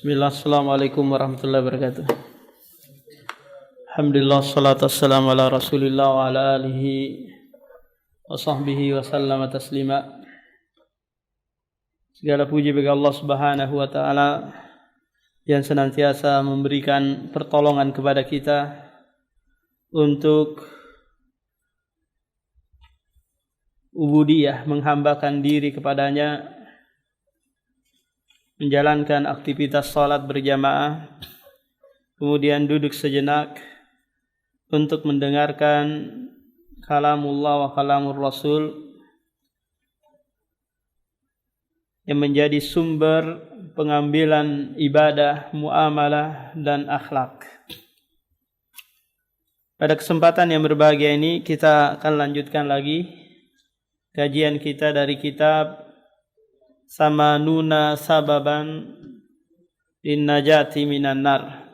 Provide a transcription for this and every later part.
Bismillah, assalamualaikum warahmatullahi wabarakatuh. Alhamdulillah, salatu wassalamu ala rasulillah wa ala alihi wa sahbihi wa sallama taslima. Segala puji bagi Allah subhanahu wa ta'ala yang senantiasa memberikan pertolongan kepada kita untuk ubudiyah, menghambakan diri kepadanya, menjalankan aktivitas salat berjamaah, kemudian duduk sejenak untuk mendengarkan kalamullah wa kalamur rasul yang menjadi sumber pengambilan ibadah, muamalah dan akhlak. Pada kesempatan yang berbahagia ini kita akan lanjutkan lagi kajian kita dari kitab Samanuna Sababan Linnajati Minan Nar,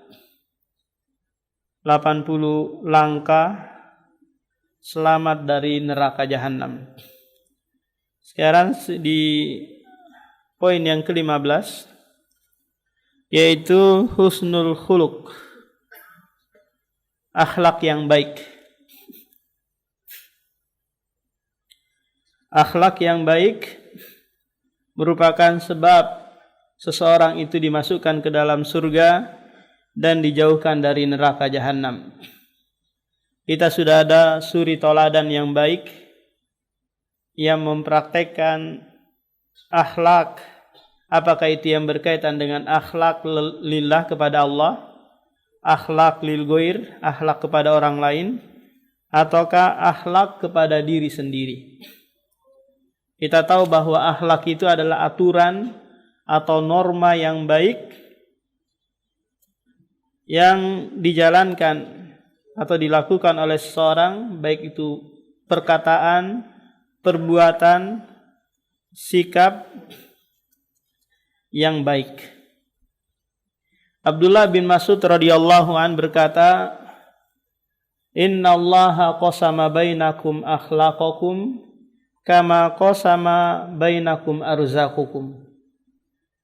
80 langkah selamat dari neraka jahanam. Sekarang di poin yang ke-15, yaitu husnul khuluq, akhlak yang baik. Akhlak yang baik merupakan sebab seseorang itu dimasukkan ke dalam surga dan dijauhkan dari neraka jahanam. Kita sudah ada suri toladan yang baik yang mempraktekkan akhlak, apakah itu yang berkaitan dengan akhlak lillah kepada Allah, akhlak lil ghair, akhlak kepada orang lain, ataukah akhlak kepada diri sendiri. Kita tahu bahwa akhlak itu adalah aturan atau norma yang baik yang dijalankan atau dilakukan oleh seseorang, baik itu perkataan, perbuatan, sikap yang baik. Abdullah bin Mas'ud radhiyallahu an berkata, "Innallaha qasama bainakum akhlaqakum kama qasama bainakum arzaqukum."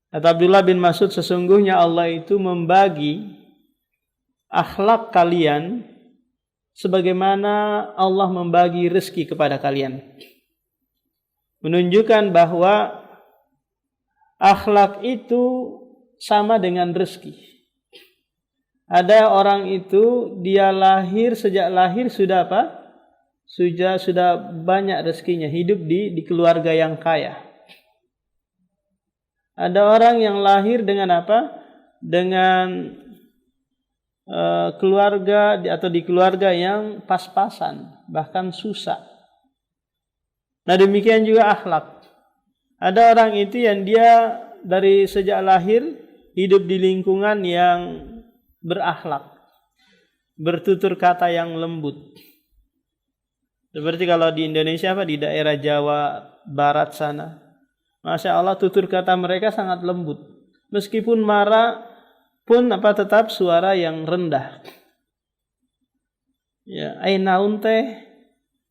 Kata Abdullah bin Mas'ud, sesungguhnya Allah itu membagi akhlak kalian sebagaimana Allah membagi rezeki kepada kalian. Menunjukkan bahwa akhlak itu sama dengan rezeki. Ada orang itu dia sejak lahir sudah apa? Sudah banyak rezekinya, hidup di keluarga yang kaya. Ada orang yang lahir dengan apa? Dengan keluarga atau di keluarga yang pas-pasan, bahkan susah. Nah, demikian juga akhlak. Ada orang itu yang dia dari sejak lahir hidup di lingkungan yang berakhlak, bertutur kata yang lembut. Seperti kalau di Indonesia di daerah Jawa Barat sana, Masya Allah, tutur kata mereka sangat lembut. Meskipun marah pun tetap suara yang rendah. Ya, ainaun teh.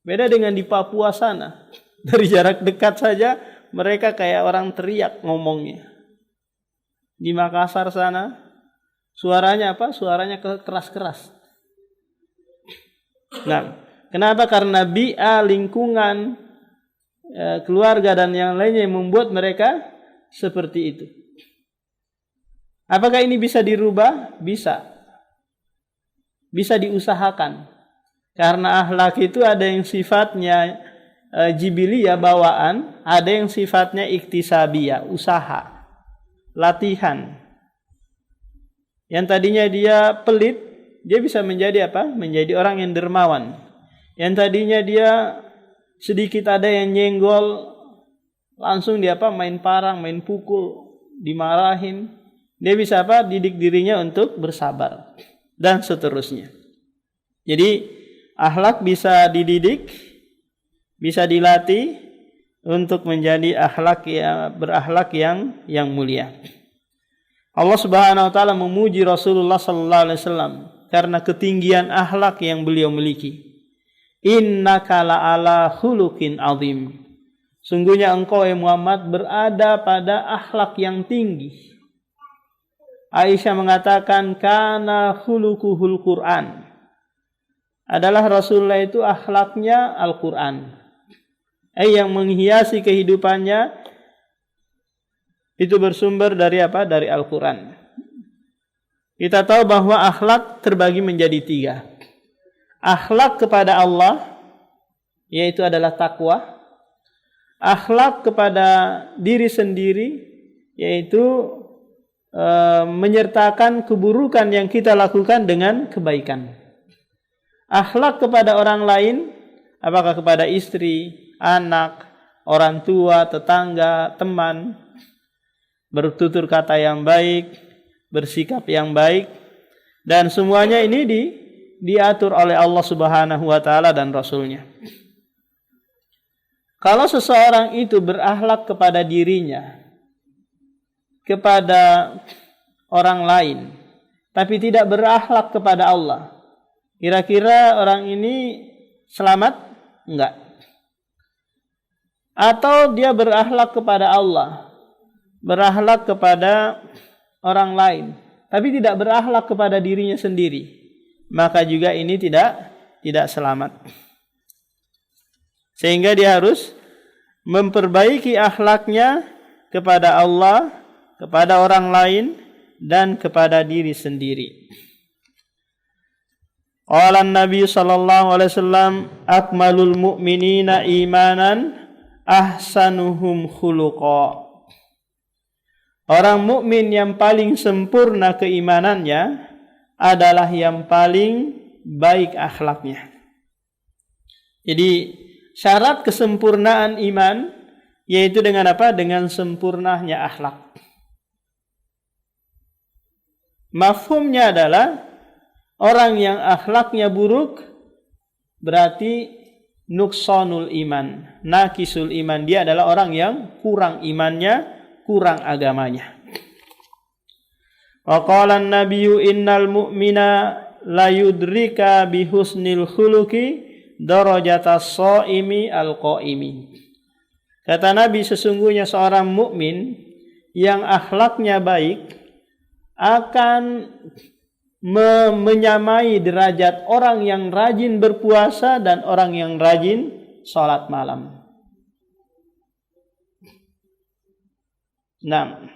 Beda dengan di Papua sana. Dari jarak dekat saja mereka kayak orang teriak ngomongnya. Di Makassar sana suaranya Suaranya keras-keras. Nah, kenapa? Karena bi'a, lingkungan, keluarga dan yang lainnya yang membuat mereka seperti itu. Apakah ini bisa dirubah? Bisa. Bisa diusahakan. Karena akhlak itu ada yang sifatnya jibiliyah, bawaan, ada yang sifatnya iktisabiyah, usaha, latihan. Yang tadinya dia pelit, dia bisa menjadi menjadi orang yang dermawan. Yang tadinya dia sedikit ada yang nyenggol, langsung dia main parang, main pukul, dimarahin. Dia bisa didik dirinya untuk bersabar dan seterusnya. Jadi akhlak bisa dididik, bisa dilatih untuk menjadi berakhlak yang mulia. Allah Subhanahu wa taala memuji Rasulullah sallallahu alaihi wasallam karena ketinggian akhlak yang beliau miliki. Innaka la'ala khuluqin azim. Sungguhnya engkau Muhammad berada pada akhlak yang tinggi. Aisyah mengatakan kana khuluquhul Quran. Adalah Rasulullah itu akhlaknya Al-Quran. Yang menghiasi kehidupannya itu bersumber dari apa? Dari Al-Quran. Kita tahu bahwa akhlak terbagi menjadi 3. Akhlak kepada Allah, yaitu adalah takwa. Akhlak kepada diri sendiri, yaitu menyertakan keburukan yang kita lakukan dengan kebaikan. Akhlak kepada orang lain, apakah kepada istri, anak, orang tua, tetangga, teman, bertutur kata yang baik, bersikap yang baik, dan semuanya ini diatur oleh Allah Subhanahu wa taala dan Rasulnya. Kalau seseorang itu berakhlak kepada dirinya, kepada orang lain, tapi tidak berakhlak kepada Allah, kira-kira orang ini selamat? Enggak. Atau dia berakhlak kepada Allah, berakhlak kepada orang lain, tapi tidak berakhlak kepada dirinya sendiri, maka juga ini tidak selamat. Sehingga dia harus memperbaiki akhlaknya kepada Allah, kepada orang lain, dan kepada diri sendiri. Qala Nabi sallallahu alaihi wasallam, akmalul mu'minina imanan ahsanuhum khuluqa. Orang mukmin yang paling sempurna keimanannya adalah yang paling baik akhlaknya. Jadi syarat kesempurnaan iman yaitu dengan apa? Dengan sempurnanya akhlak. Mafhumnya adalah orang yang akhlaknya buruk berarti nuqsanul iman, naqisul iman. Dia adalah orang yang kurang imannya, kurang agamanya. Wa qala an-nabiyyu innal mu'mina la yudrika bi husnil khuluqi darajatas shaimi al-qaimi. Kata Nabi, sesungguhnya seorang mukmin yang akhlaknya baik akan menyamai derajat orang yang rajin berpuasa dan orang yang rajin salat malam. Naam.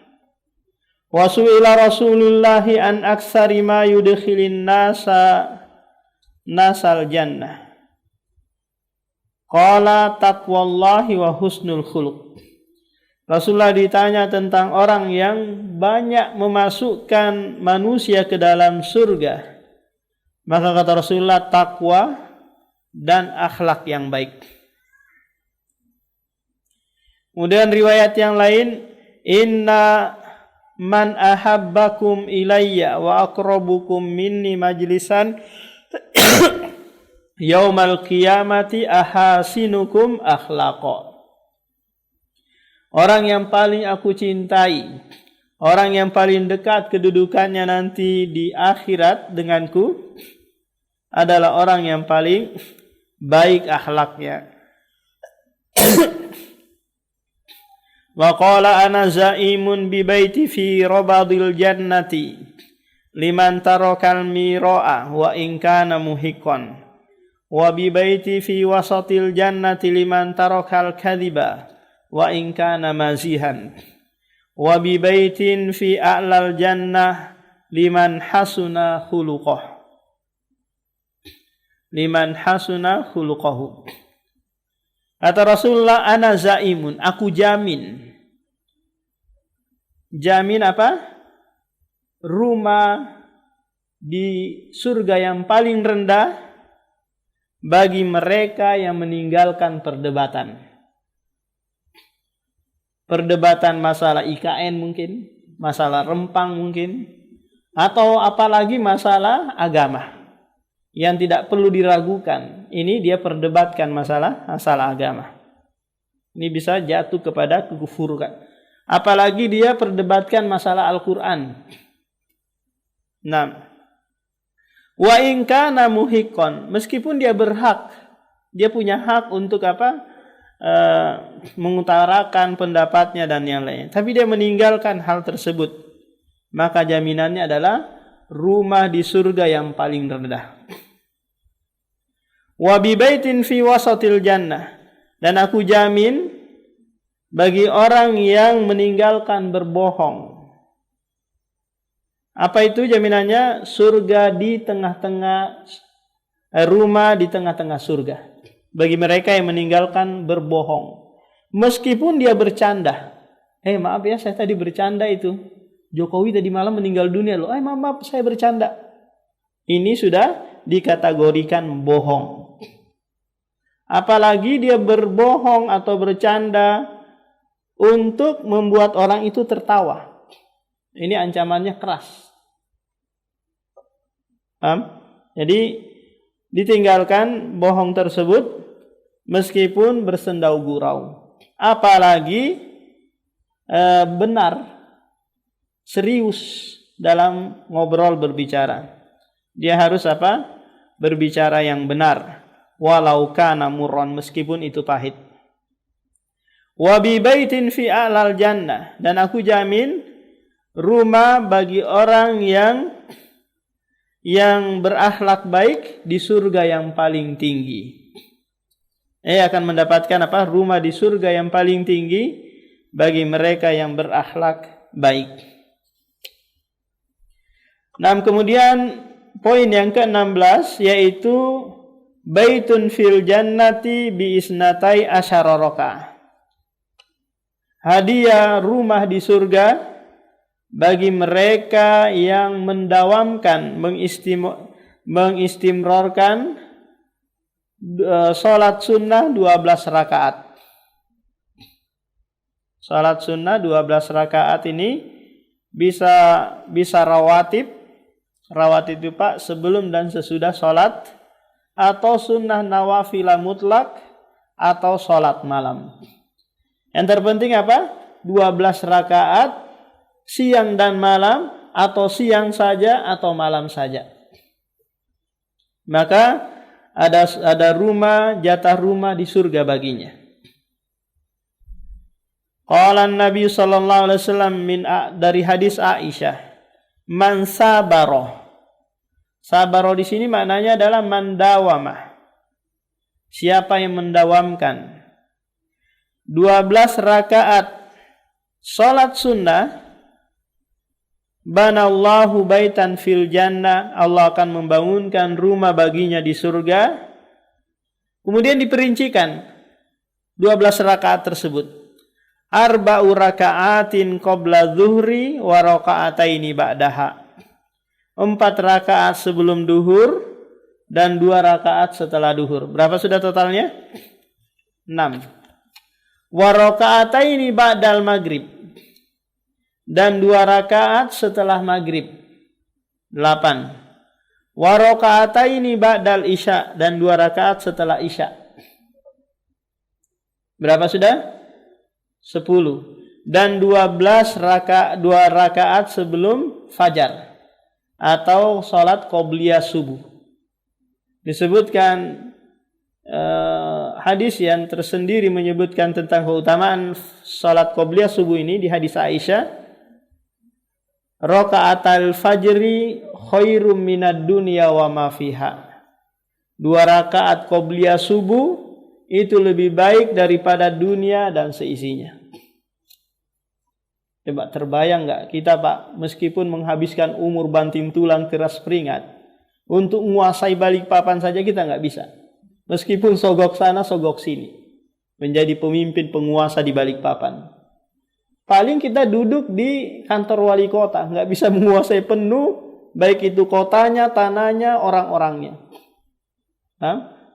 Wa su'ila Rasulullah an aksari ma yudkhilin nasal jannah. Qala taqwallahi wa husnul khuluq. Rasulullah ditanya tentang orang yang banyak memasukkan manusia ke dalam surga. Maka kata Rasulullah, takwa dan akhlak yang baik. Kemudian riwayat yang lain, inna man ahabbakum ilayya wa aqrabukum minni majlisan yaumal qiyamati ahasinukum akhlaqa. Orang yang paling aku cintai, orang yang paling dekat kedudukannya nanti di akhirat denganku adalah orang yang paling baik akhlaknya. Wa qala ana zaimun bi baiti fi rabadil jannati liman tarakal mira'a wa in kana muhiqqan wa bi baiti fi wasatil jannati liman tarakal kadhiba wa in kana mazihan wa bi baitin fi a'lal jannah liman hasuna khuluquh Kata Rasulullah, ana zaimun, aku jamin. Jamin apa? Rumah di surga yang paling rendah bagi mereka yang meninggalkan perdebatan. Perdebatan masalah IKN mungkin, masalah rempang mungkin, atau apalagi masalah agama yang tidak perlu diragukan. Ini dia perdebatkan masalah agama. Ini bisa jatuh kepada kekufuran. Apalagi dia perdebatkan masalah Al-Quran. Nah, wa in kana muhiqqan, meskipun dia berhak, dia punya hak untuk apa? Mengutarakan pendapatnya dan yang lain. Tapi dia meninggalkan hal tersebut. maka jaminannya adalah rumah di surga yang paling rendah. Wa bi baitin fi wasatil jannah, dan aku jamin bagi orang yang meninggalkan berbohong. Apa itu jaminannya? Surga di tengah-tengah, rumah di tengah-tengah surga bagi mereka yang meninggalkan berbohong. Meskipun dia bercanda. Maaf ya, saya tadi bercanda itu. Jokowi tadi malam meninggal dunia loh. Maaf, saya bercanda. Ini sudah dikategorikan bohong. Apalagi dia berbohong atau bercanda untuk membuat orang itu tertawa. Ini ancamannya keras. Jadi ditinggalkan bohong tersebut meskipun bersendau gurau. Apalagi benar, serius dalam ngobrol berbicara. Dia harus apa? Berbicara yang benar. Walau kana murran, meskipun itu pahit. Wa bi baitin fi a'lal jannah, dan aku jamin rumah bagi orang yang berakhlak baik di surga yang paling tinggi. Akan mendapatkan apa? Rumah di surga yang paling tinggi bagi mereka yang berakhlak baik. Nah, kemudian poin yang ke-16 yaitu baitun fil jannati bi isnatai asyara rakaah. Hadiah rumah di surga bagi mereka yang mendawamkan, mengistimrorkan salat sunnah 12 rakaat. Salat sunnah 12 rakaat ini bisa rawatib. Rawatib itu Pak sebelum dan sesudah salat, atau sunnah nawafilah mutlak, atau salat malam. Yang terpenting apa? 12 rakaat siang dan malam, atau siang saja atau malam saja. Maka ada rumah, jatah rumah di surga baginya. Qala Nabi sallallahu alaihi wasallam dari hadis Aisyah, man sabaroh. Sabaroh di sini maknanya adalah mandawamah. Siapa yang mendawamkan 12 rakaat salat sunnah, banallahu baitan fil jannah, Allah akan membangunkan rumah baginya di surga. Kemudian diperincikan 12 rakaat tersebut. Arba'u raka'atin qabla zuhri wa raka'ataini ba'daha. 4 rakaat sebelum duhur dan 2 rakaat setelah duhur. Berapa sudah totalnya? 6. Wa raka'ataini ba'dal maghrib, dan 2 rakaat setelah maghrib. 8. Wa raka'ataini ba'dal isya, dan 2 rakaat setelah isya. Berapa sudah? 10. Dan 2 rakaat sebelum fajar atau salat qobliyah subuh. Disebutkan hadis yang tersendiri menyebutkan tentang keutamaan salat qobliyah subuh ini di hadis Aisyah. Raka'atal fajri khairum minad dunya wa ma fiha. 2 rakaat qobliyah subuh itu lebih baik daripada dunia dan seisinya. Coba terbayang nggak kita Pak, meskipun menghabiskan umur banting tulang keras keringat, untuk menguasai Balikpapan saja kita nggak bisa. Meskipun sogok sana sogok sini, menjadi pemimpin penguasa di Balikpapan. Paling kita duduk di kantor wali kota, nggak bisa menguasai penuh, baik itu kotanya, tanahnya, orang-orangnya.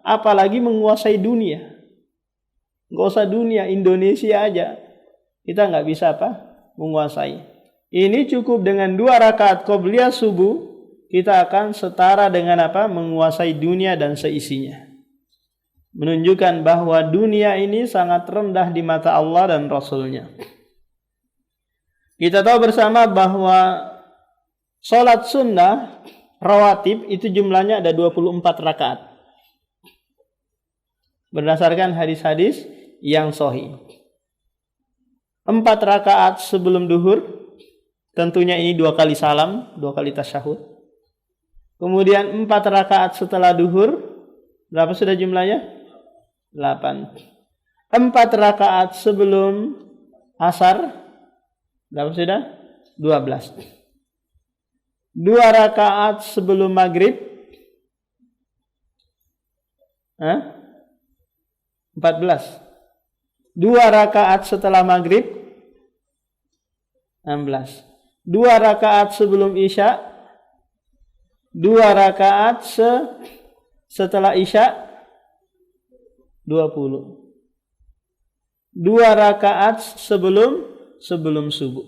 Apalagi menguasai dunia. Nggak usah dunia, Indonesia aja kita nggak bisa menguasai. Ini cukup dengan 2 rakaat qobliyah subuh, kita akan setara dengan menguasai dunia dan seisinya. Menunjukkan bahwa dunia ini sangat rendah di mata Allah dan Rasulnya. Kita tahu bersama bahwa salat sunnah rawatib itu jumlahnya ada 24 rakaat. Berdasarkan hadis-hadis yang sahih. 4 rakaat sebelum duhur, Tentunya ini 2 kali salam, 2 kali tasyahud. Kemudian 4 rakaat setelah duhur. Berapa sudah jumlahnya? 8. 4 rakaat sebelum asar. Berapa sudah? 12. 2 rakaat sebelum maghrib. 14. 2 rakaat setelah maghrib. 16. 2 rakaat sebelum isya, 2 rakaat setelah isya, 20. 2 rakaat sebelum subuh.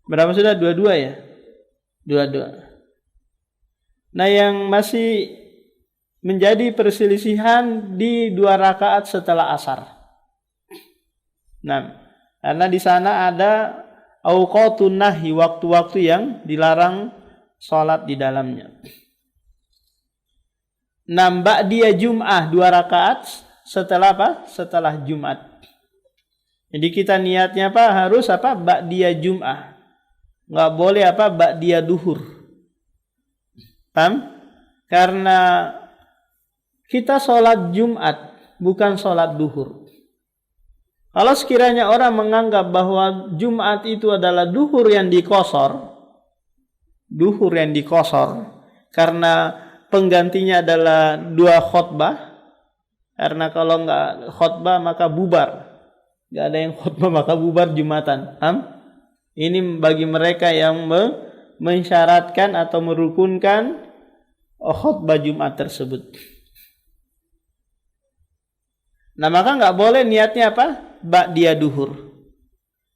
Berapa sudah? 22 ya? 22. Nah, yang masih menjadi perselisihan di 2 rakaat setelah asar. Nah, karena di sana ada auqatun nahi, waktu-waktu yang dilarang sholat di dalamnya. Nambah dia Jum'ah 2 rakaat setelah apa? Setelah Jumat. Jadi kita niatnya apa? Harus apa? Ba'diyah Jum'ah. Nggak boleh apa? Ba'diyah duhur. Paham? Karena kita sholat Jumat, bukan sholat duhur. Kalau sekiranya orang menganggap bahwa Jumat itu adalah duhur yang dikosor, karena penggantinya adalah 2 khutbah, karena kalau nggak khutbah maka bubar, nggak ada yang khutbah maka bubar Jumatan. Ini bagi mereka yang mensyaratkan atau merukunkan khutbah Jumat tersebut. Nah, maka nggak boleh niatnya apa? Ba'diyah duhur.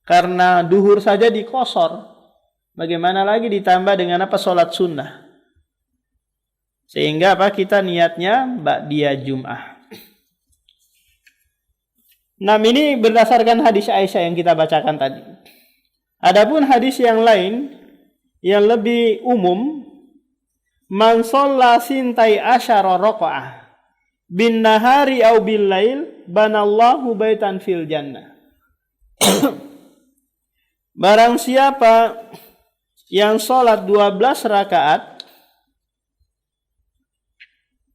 Karena duhur saja dikosor. Bagaimana lagi ditambah dengan apa? Sholat sunnah. Sehingga apa? Kita niatnya ba'diyah Jum'ah. Nah, ini berdasarkan hadis Aisyah yang kita bacakan tadi. Adapun hadis yang lain yang lebih umum, man shalla sintai asyara raqa'ah bin nahari au bil lail banallahu baitan fil jannah. Barang siapa yang sholat 12 rakaat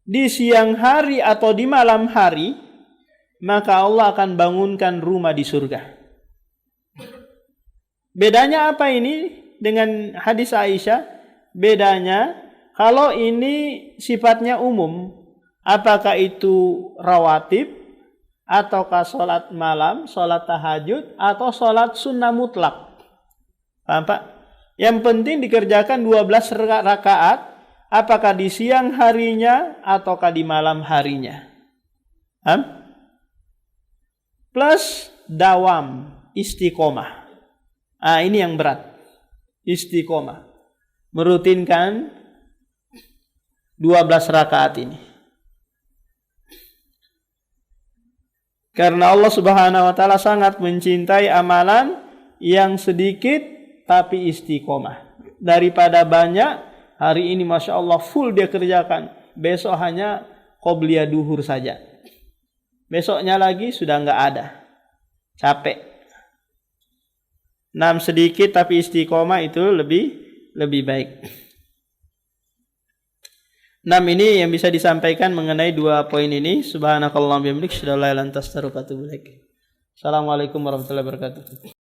di siang hari atau di malam hari, maka Allah akan bangunkan rumah di surga. Bedanya apa ini dengan hadis Aisyah? Bedanya kalau ini sifatnya umum, apakah itu rawatib, ataukah sholat malam, sholat tahajud, atau sholat sunnah mutlak. Paham Pak? Yang penting dikerjakan 12 rakaat, apakah di siang harinya, ataukah di malam harinya. Paham? Plus dawam, istiqomah. Ini yang berat. Istiqomah. Merutinkan 12 rakaat ini. Karena Allah Subhanahu wa taala sangat mencintai amalan yang sedikit tapi istiqomah. Daripada banyak, hari ini Masya Allah full dia kerjakan, besok hanya qobliyah duhur saja. Besoknya lagi sudah nggak ada. Capek. 6 sedikit tapi istiqomah itu lebih baik. 6 ini yang bisa disampaikan mengenai 2 poin ini. Subhanakallahumma bihamdik, asyhadu an la ilaha illa anta, astaghfiruka wa atubu ilaik. Assalamualaikum warahmatullahi wabarakatuh.